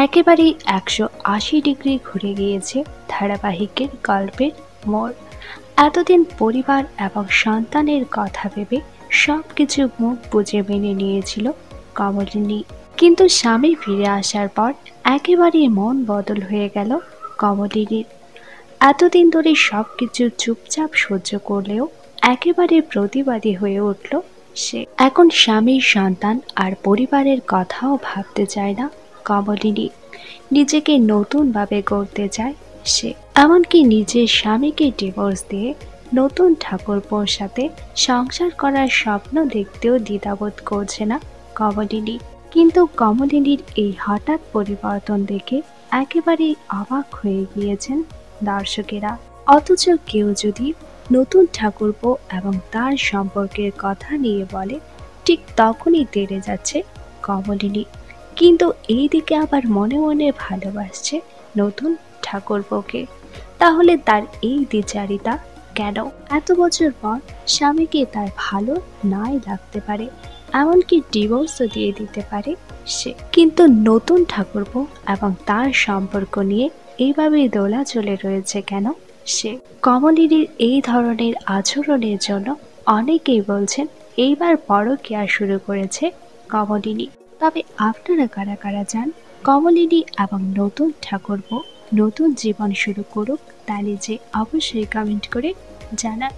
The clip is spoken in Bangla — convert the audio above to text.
একেবারেই 180 ডিগ্রি ঘুরে গিয়েছে ধারাবাহিকের গল্পের মোড়। এতদিন পরিবার এবং সন্তানের কথা ভেবে সবকিছু মুখ বুজে মেনে নিয়েছিল কমলিনী, কিন্তু স্বামী ফিরে আসার পর একেবারেই মন বদল হয়ে গেল কমলিনীর। এতদিন ধরে সবকিছু চুপচাপ সহ্য করলেও একেবারে প্রতিবাদী হয়ে উঠল সে। এখন স্বামীর, সন্তান আর পরিবারের কথাও ভাবতে চায় না কমলিনী। নিজেকে নতুনভাবে গড়তে চায় সে। এমনকি নিজের স্বামীকে ডিভোর্স দিয়ে নতুন ঠাকুরপোর সাথে সংসার করার স্বপ্ন দেখতেও দ্বিধাবোধ করছে না কমলিনী। কিন্তু কমলিনীর এই হঠাৎ পরিবর্তন দেখে একেবারেই অবাক হয়ে গিয়েছেন দর্শকেরা। অথচ কেউ যদি নতুন ঠাকুরপো এবং তার সম্পর্কের কথা নিয়ে বলে, ঠিক তখনই তেড়ে যাচ্ছে কমলিনী। কিন্তু এই দিকে আবার মনে মনে ভালোবাসছে নতুন ঠাকুরপোকে। তাহলে তার এই দ্বিচারিতা কেন? এত বছর পর স্বামীকে তার ভালো নাই লাগতে পারে, এমনকি ডিভোর্সও দিয়ে দিতে পারে সে, কিন্তু নতুন ঠাকুরপো এবং তার সম্পর্ক নিয়ে এইভাবেই দোলাচলে রয়েছে কেন সে? কমলিনীর এই ধরনের আচরণের জন্য অনেকেই বলছেন এইবার পরকীয়া শুরু করেছে কমলিনী। তবে আপনারা কারা কারা চান কমলিনী এবং নতুন ঠাকুরপো নতুন জীবন শুরু করুক, তা নিজে অবশ্যই কমেন্ট করে জানান।